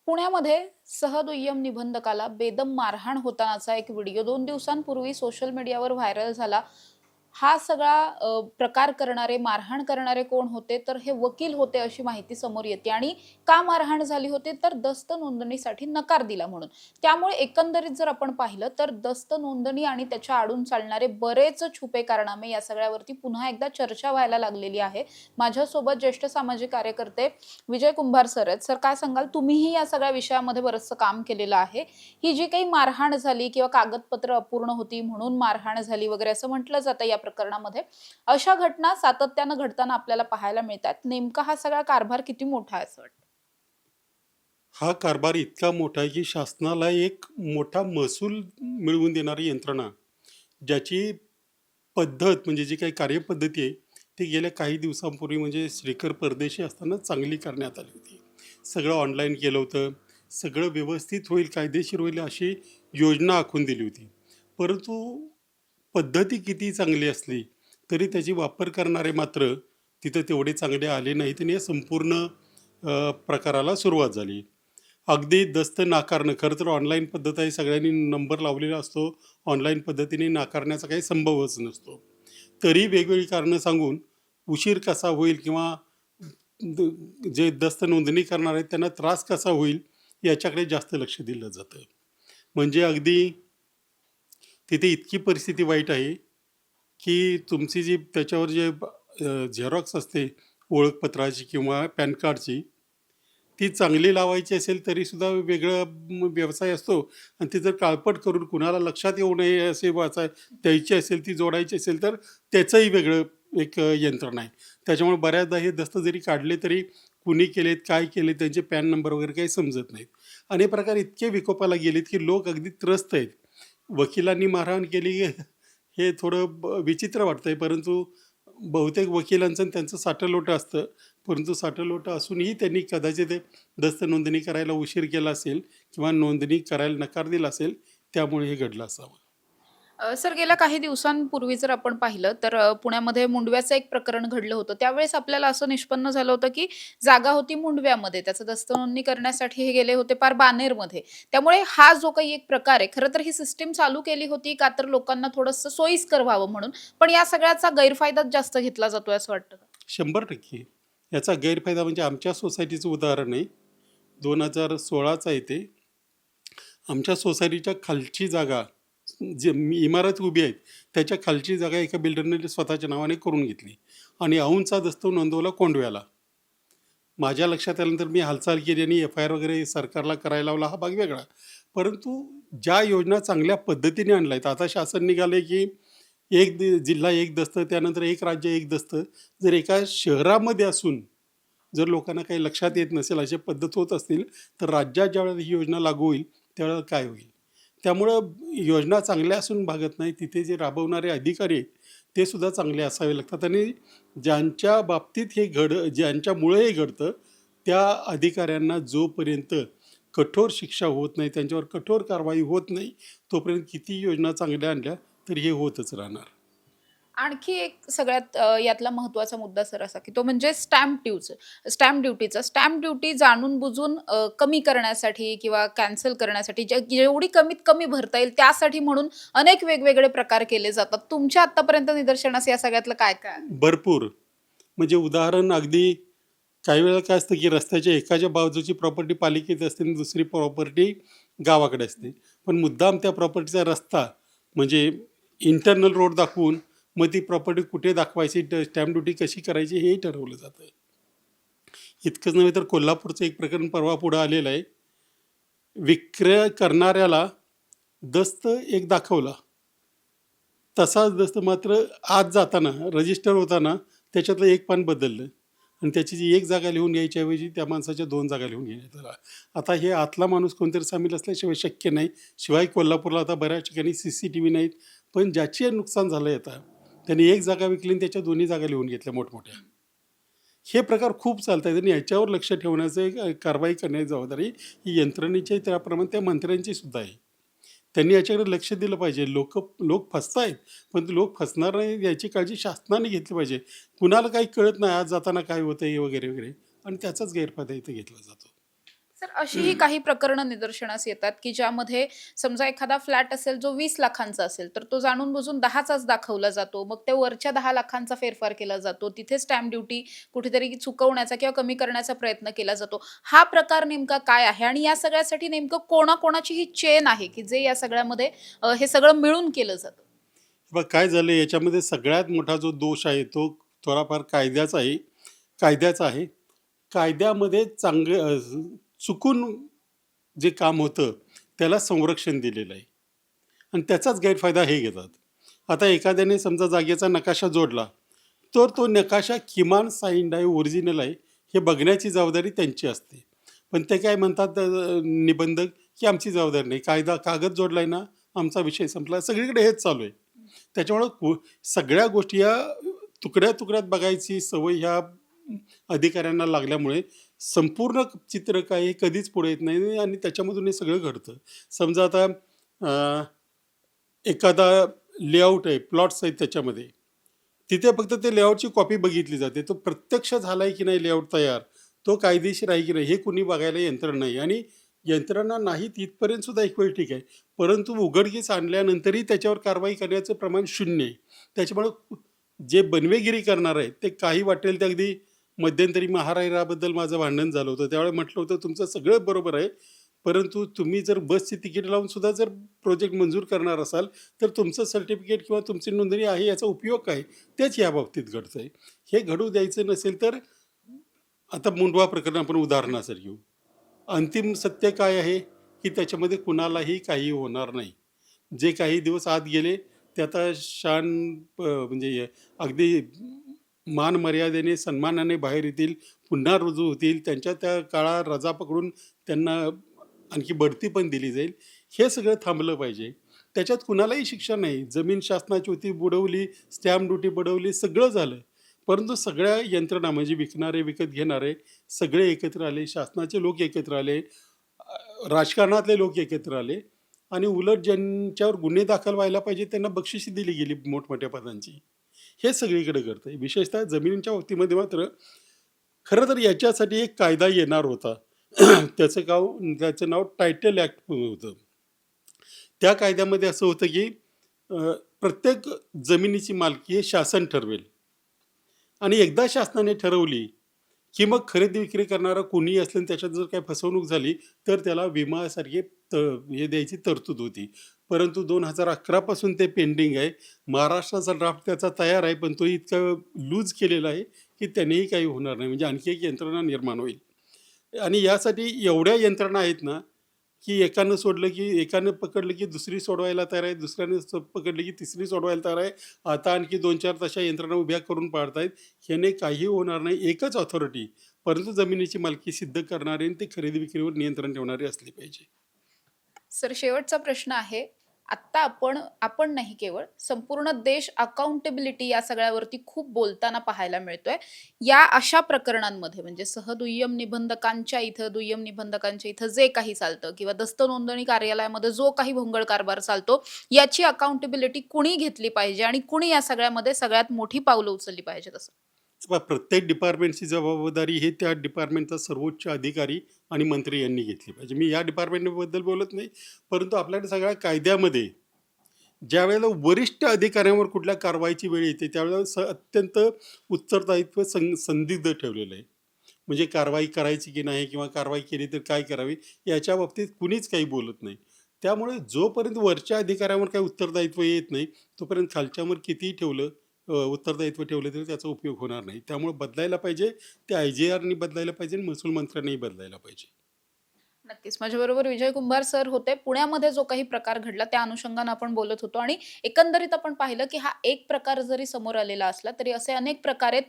पुण्यामध्ये सहदुय्यम निबंधकाला बेदम मारहाण होतानाचा एक व्हिडिओ 2 दिवसांपूर्वी सोशल मीडियावर व्हायरल झाला. हा सगळा प्रकार करणारे, मारहाण करणारे कोण होते? तर हे वकील होते अशी माहिती समोर येते आणि का मारहाण झाली होती? तर दस्त नोंदणीसाठी नकार दिला म्हणून. त्यामुळे एकंदरीत जर आपण पाहिलं तर दस्त नोंदणी आणि त्याच्या आडून चालणारे बरेच छुपे कारनामे या सगळ्यावरती पुन्हा एकदा चर्चा व्हायला लागलेली आहे. माझ्यासोबत ज्येष्ठ सामाजिक कार्यकर्ते विजय कुंभार सर आहेत. सर काय सांगाल? तुम्हीही या सगळ्या विषयामध्ये बरचसं काम केलेलं आहे. ही जी काही मारहाण झाली किंवा कागदपत्र अपूर्ण होती म्हणून मारहाण झाली वगैरे असं म्हटलं जातं या प्रकरणामध्ये. अशा घटना सातत्यानं घडताना आपल्याला पाहायला मिळतात. नेमका हा सगळा कारभार किती मोठा आहे असं वाटतं? हा कारभार इतका मोठा आहे की शासनाला एक मोठा महसूल मिळवून देणारी यंत्रणा, ज्याची पद्धत म्हणजे जी काही कार्यपद्धती आहे, ती गेल्या काही दिवसांपूर्वी म्हणजे श्रीकर परदेशी असताना चांगली करण्यात आली होती. सगळं ऑनलाईन केलं होतं, सगळं व्यवस्थित होईल, कायदेशीर होईल अशी योजना आखून दिली होती. परंतु पद्धती किती चांगली असली, तरी त्याची वापर करणारे मात्र तिथं तेवढे चांगले आले नाहीत आणि या संपूर्ण प्रकाराला सुरुवात झाली. अगदी दस्त नाकारणं, खरं तर ऑनलाईन पद्धत आहे, सगळ्यांनी नंबर लावलेला असतो. ऑनलाईन पद्धतीने नाकारण्याचा काही संभवच नसतो. तरी वेगवेगळी कारणं सांगून उशीर कसा होईल किंवा जे दस्त नोंदणी करणार आहेत त्यांना त्रास कसा होईल याच्याकडे जास्त लक्ष दिलं जातं. म्हणजे अगदी तिथे इतकी परिस्थिती वाईट आहे की तुमची जी त्याच्यावर जे झेरॉक्स असते ओळखपत्राची किंवा पॅन कार्डची, ती चांगली लावायची असेल तरीसुद्धा वेगळा व्यवसाय असतो. आणि ती जर काळपट करून कुणाला लक्षात येऊ नये असे द्यायची असेल, ती जोडायची असेल तर त्याचंही वेगळं एक यंत्रणा आहे. त्याच्यामुळे बऱ्याचदा हे दस्त जरी काढले तरी कुणी केलेत, काय केले, त्यांचे पॅन नंबर वगैरे काही समजत नाहीत. आणि हे प्रकार इतके विकोपाला गेलेत की लोक अगदी त्रस्त आहेत. वकिलांनी मारहाण केली हे थोडं विचित्र वाटतंय, परंतु बहुतेक वकिलांचं आणि त्यांचं साठं-लोटं असतं. परंतु साठं-लोटं असूनही त्यांनी कदाचित ते दस्त नोंदणी करायला उशीर केला असेल किंवा नोंदणी करायला नकार दिला असेल, त्यामुळे हे घडलं असावं. सर गेल्या काही दिवसांपूर्वी जर आपण पाहिलं तर पुण्यामध्ये मुंडव्याचं एक प्रकरण घडलं होतं. त्यावेळेस आपल्याला असं निष्पन्न झालं होतं, की जागा होती मुंडव्यामध्ये. त्याचं दस्तनोंदणी करण्यासाठी हे गेले होते पार बाणेरमध्ये. त्यामुळे हा जो काही एक प्रकार आहे, खरं तर ही सिस्टम चालू केली होती का तर लोकांना थोडंसं सोयीस्कर व्हावं म्हणून. पण या सगळ्याचा गैरफायदाच जास्त घेतला जातोय असं वाटतं का? 100% याचा गैरफायदा म्हणजे आमच्या सोसायटीचं उदाहरण आहे. 2016चं आहे ते. आमच्या सोसायटीच्या खालची जागा, जे इमारत उभी आहे, त्याच्या खालची जागा एका बिल्डरने स्वतःच्या नावाने करून घेतली आणि औंधचा दस्तव नोंदवला कोंडव्याला. माझ्या लक्षात आल्यानंतर मी हालचाल केली आणि एफ-आय-आर वगैरे सरकारला करायला लावला, हा भाग वेगळा. परंतु ज्या योजना चांगल्या पद्धतीने आणल्या आहेत, आता शासन निघाले की एक जिल्हा एक दस्त, त्यानंतर एक राज्य एक दस्त. जर एका शहरामध्ये असून जर लोकांना काही लक्षात येत नसेल, अशी पद्धत होत असतील, तर राज्यात ज्यावेळेला ही योजना लागू होईल, त्यावेळेला काय होईल? त्यामुळं योजना चांगल्या असून भागत नाही. तिथे जे राबवणारे अधिकारी आहेत, ते सुद्धा चांगले असावे लागतात आणि ज्यांच्या बाबतीत ज्यांच्यामुळे हे घडतं, त्या अधिकाऱ्यांना जोपर्यंत कठोर शिक्षा होत नाही, त्यांच्यावर कठोर कारवाई होत नाही, तोपर्यंत किती योजना चांगल्या आणल्या, तरी हे होतच राहणार. आणखी एक सगळ्यात यातला महत्त्वाचा मुद्दा सर असा, की तो म्हणजे स्टॅम्प ड्युटीचा. स्टॅम्प ड्युटी जाणून-बुजून कमी करण्यासाठी किंवा कॅन्सल करण्यासाठी जेवढी कमीत कमी भरता येईल त्यासाठी म्हणून अनेक वेगवेगळे प्रकार केले जातात. तुमच्या आत्तापर्यंत निदर्शनास या सगळ्यातलं काय-काय आहे? भरपूर. म्हणजे उदाहरण अगदी काही वेळेला काय असतं, की रस्त्याच्या एकाच्या बाजूची प्रॉपर्टी पालिकेत असते आणि दुसरी प्रॉपर्टी गावाकडे असते. पण मुद्दाम त्या प्रॉपर्टीचा रस्ता म्हणजे इंटरनल रोड दाखवून मग ती प्रॉपर्टी कुठे दाखवायची, स्टॅम्प ड्युटी कशी करायची हेही ठरवलं जातं. इतकंच नव्हे तर कोल्हापूरचं एक प्रकरण परवा पुढं आलेलं आहे. विक्रय करणाऱ्याला दस्त एक दाखवला, तसाच दस्त मात्र आत जाताना रजिस्टर होताना त्याच्यातलं एक पान बदललं आणि त्याची जी एक जागा लिहून घ्यायच्या ऐवजी त्या माणसाच्या 2 जागा लिहून घेण्यात आल्या. आता हे आतला माणूस कोणतरी सामील असल्याशिवाय शक्य नाही. शिवाय कोल्हापूरला आता बऱ्याच ठिकाणी CCTV नाहीत. पण ज्याचे नुकसान झालं आहे आता, त्यांनी एक जागा विकली आणि त्याच्या 2 जागा लिहून घेतल्या मोठमोठ्या. हे प्रकार खूप चालतात आणि याच्यावर लक्ष ठेवण्याचं, कारवाई करण्याची जबाबदारी ही यंत्रणेची आहे, त्याप्रमाणे त्या मंत्र्यांची सुद्धा आहे. त्यांनी याच्याकडे लक्ष दिलं पाहिजे. लोक फसतायत, पण ते लोक फसणार नाही याची काळजी शासनाने घेतली पाहिजे. कुणाला काही कळत नाही आज जाताना काय होतंय वगैरे, वगैरे आणि त्याचाच गैरफायदा इथे घेतला जातो. सर अशीही काही प्रकरणं निदर्शनास येतात की ज्यामध्ये समजा एखादा फ्लॅट असेल जो 20 लाखांचा असेल तर तो जाणून बुजून 10चाच दाखवला जातो. मग ते वरच्या 10 लाखांचा फेरफार केला जातो. तिथे स्टॅम्प ड्युटी कुठेतरी चुकवण्याचा किंवा कमी करण्याचा प्रयत्न केला जातो. हा प्रकार नेमका काय आहे आणि या सगळ्यासाठी नेमकं कोणाकोणाची ही चेन आहे की जे या सगळ्यामध्ये हे सगळं मिळून केलं जातं? बघ काय झालं याच्यामध्ये सगळ्यात मोठा जो दोष आहे तो थोडाफार कायद्याचा आहे. कायद्यामध्ये चुकून जे काम होतं त्याला संरक्षण दिलेलं आहे आणि त्याचाच गैरफायदा हे घेतात. आता एखाद्याने समजा जागेचा नकाशा जोडला तर तो नकाशा किमान साईन्ड आहे, ओरिजिनल आहे हे बघण्याची जबाबदारी त्यांची असते. पण ते काय म्हणतात निबंधक की आमची जबाबदारी नाही, कागद जोडलाय ना आमचा विषय संपला. सगळीकडे हेच चालू आहे. त्याच्यामुळं सगळ्या गोष्टी या तुकड्या तुकड्यात बघायची सवय ह्या अधिकाऱ्यांना लागल्यामुळे संपूर्ण चित्र काय हे कधीच पुढे येत नाही आणि त्याच्यामधून हे सगळं घडतं. समजा आता अं, एखादा लेआउट आहे, प्लॉट्स आहेत त्याच्यामध्ये, तिथे फक्त ते लेआउटची कॉपी बघितली जाते. तो प्रत्यक्ष झालाय की नाही लेआउट तयार, तो कायदेशीर आहे की नाही हे कुणी बघायला यंत्रणा नाही आणि यंत्रणा नाही तिथपर्यंत सुद्धा एक वेळ ठीक आहे, परंतु उघडकीस आणल्यानंतरही त्याच्यावर कारवाई करण्याचं प्रमाण शून्य आहे. त्याच्यामुळं जे बनवेगिरी करणार आहेत ते काही वाटेल ते अगदी मध्यंतरी महाराष्ट्राबद्दल माझं भांडण झालं होतं. त्यावेळेला म्हटलं होतं तुमचं सगळं बरोबर आहे, परंतु तुम्ही जर बसची तिकीट लावून सुद्धा जर प्रोजेक्ट मंजूर करणार असाल तर तुमचं सर्टिफिकेट किंवा तुमची नोंदणी आहे याचा उपयोग काय, तेच या बाबतीत घडतं आहे. हे घडू द्यायचं नसेल तर आता मुंडवा प्रकरण आपण उदाहरणासाठी घेऊ. अंतिम सत्य काय आहे की त्याच्यामध्ये कुणालाही काही होणार नाही. जे काही दिवस आत गेले ते आता म्हणजे अगदी मान मर्यादेने सन्मानाने बाहेर येतील, पुन्हा रुजू होतील. त्यांच्या त्या काळा रजा पकडून त्यांना आणखी बढती पण दिली जाईल. हे सगळं थांबलं पाहिजे. त्याच्यात कुणालाही शिक्षा नाही. जमीन शासनाची होती, बुडवली, स्टॅम्प ड्युटी बुडवली, सगळं झालं. परंतु सगळ्या यंत्रणा म्हणजे विकणारे, विकत घेणारे सगळे एकत्र आले, शासनाचे लोक एकत्र आले, राजकारणातले लोक एकत्र आले आणि उलट ज्यांच्यावर गुन्हे दाखल व्हायला पाहिजे त्यांना बक्षिशी दिली गेली मोठमोठ्या पदांची. हे सगळीकडे घडतंय. विशेषतः जमिनींच्या बाबतीमध्ये मात्र खरं तर याच्यासाठी एक कायदा येणार होता. त्याचं नाव टायटल ॲक्ट होतं. त्या कायद्यामध्ये असं होतं की प्रत्येक जमिनीची मालकी हे शासन ठरवेल आणि एकदा शासनाने ठरवली की मग खरेदी विक्री करणारा कोणीही असलं आणि त्याच्यात जर काही फसवणूक झाली तर त्याला विमासारखे हे द्यायची तरतूद होती. परंतु 2011 पासून ते पेंडिंग आहे. महाराष्ट्राचा ड्राफ्ट त्याचा तयार आहे, पण तो इतका लूज केलेला आहे की त्यानेही काही होणार नाही. म्हणजे आणखी एक यंत्रणा निर्माण होईल आणि यासाठी एवढ्या यंत्रणा आहेत ना की एकानं पकडलं की दुसरी सोडवायला तयार आहे, दुसऱ्यानं पकडलं की तिसरी सोडवायला तयार आहे. आता आणखी 2-4 तशा यंत्रणा उभ्या करून पाडतायत. ह्याने काही होणार नाही. एकच ऑथॉरिटी, परंतु जमिनीची मालकी सिद्ध करणारी आणि ते खरेदी विक्रीवर नियंत्रण ठेवणारी असली पाहिजे. सर शेवटचा प्रश्न आहे. आत्ता आपण नाही केवळ संपूर्ण देश अकाउंटेबिलिटी या सगळ्यावरती खूप बोलताना पाहायला मिळतोय. या अशा प्रकरणांमध्ये म्हणजे दुय्यम निबंधकांच्या इथं जे काही चालतं किंवा दस्त नोंदणी कार्यालयामध्ये जो काही भोंगळ कारभार चालतो याची अकाउंटेबिलिटी कुणी घेतली पाहिजे आणि कुणी या सगळ्यामध्ये सगळ्यात मोठी पावलं उचलली पाहिजेत असं? प्रत्येक डिपार्टमेंटची जबाबदारी हे त्या डिपार्टमेंटचा सर्वोच्च अधिकारी आणि मंत्री यांनी घेतली पाहिजे. मी या डिपार्टमेंटबद्दल बोलत नाही, परंतु आपल्याकडे सगळ्या कायद्यामध्ये ज्यावेळेला वरिष्ठ अधिकाऱ्यांवर कुठल्या कारवाईची वेळ येते त्यावेळेला अत्यंत उत्तरदायित्व संदिग्ध ठेवलेलं आहे. म्हणजे कारवाई करायची की नाही किंवा कारवाई केली तर काय करावी याच्या बाबतीत कुणीच काही बोलत नाही. त्यामुळे जोपर्यंत वरच्या अधिकाऱ्यांवर काही उत्तरदायित्व येत नाही तोपर्यंत खालच्यावर कितीही उत्तरदायित्व ठेवलं तरी त्याचा उपयोग होणार नाही. त्यामुळे बदलायला पाहिजे, ते IGRनी बदलायला पाहिजे आणि महसूल मंत्र्यांनीही बदलायला पाहिजे. नक्कीच. माझ्याबरोबर विजय कुंभार सर होते. पुण्यामध्ये जो काही प्रकार घडला त्या अनुषंगाने आपण बोलत होतो आणि एकंदरीत आपण पाहिलं की हा एक प्रकार जरी समोर आलेला असला तरी असे अनेक प्रकार आहेत.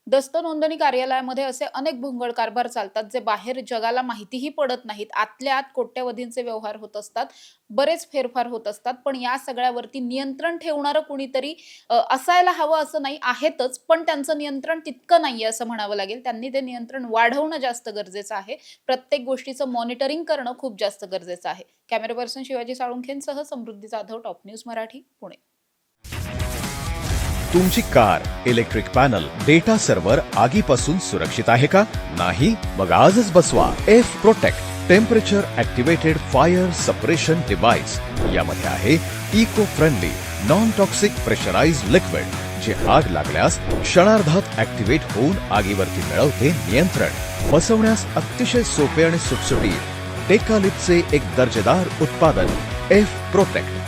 दस्त नोंदणी कार्यालयामध्ये असे अनेक भोंगळ कारभार चालतात जे बाहेर जगाला माहितीही पडत नाहीत. आतल्या आत कोट्यवधींचे व्यवहार होत असतात, बरेच फेरफार होत असतात. पण या सगळ्यावरती नियंत्रण ठेवणारं कुणीतरी असायला हवं असं नाही, आहेतच, पण त्यांचं नियंत्रण तितकं नाहीये असं म्हणावं लागेल. त्यांनी ते नियंत्रण वाढवणं जास्त गरजेचं आहे. प्रत्येक गोष्टीचं मॉनिटरिंग करणं खूप जास्त गरजेचं आहे. कॅमेरा पर्सन शिवाजी साळुंखेंसह समृद्धी जाधव, टॉप न्यूज मराठी, पुणे. तुमची car, electric panel, data server आगीपासून सुरक्षित आहे का? नाही? मग आजच बसवा F Protect. Temperature activated fire suppression device यामध्ये आहे eco friendly non toxic pressurize liquid जे आग लागल्यास क्षणार्धात ऍक्टिव्हेट होऊन आगीवरती मिळवते नियंत्रण. बसवण्यास अतिशय सोपे आणि सुटसुटीत डेकालिपचे एक दर्जेदार उत्पादन एफ प्रोटेक्ट.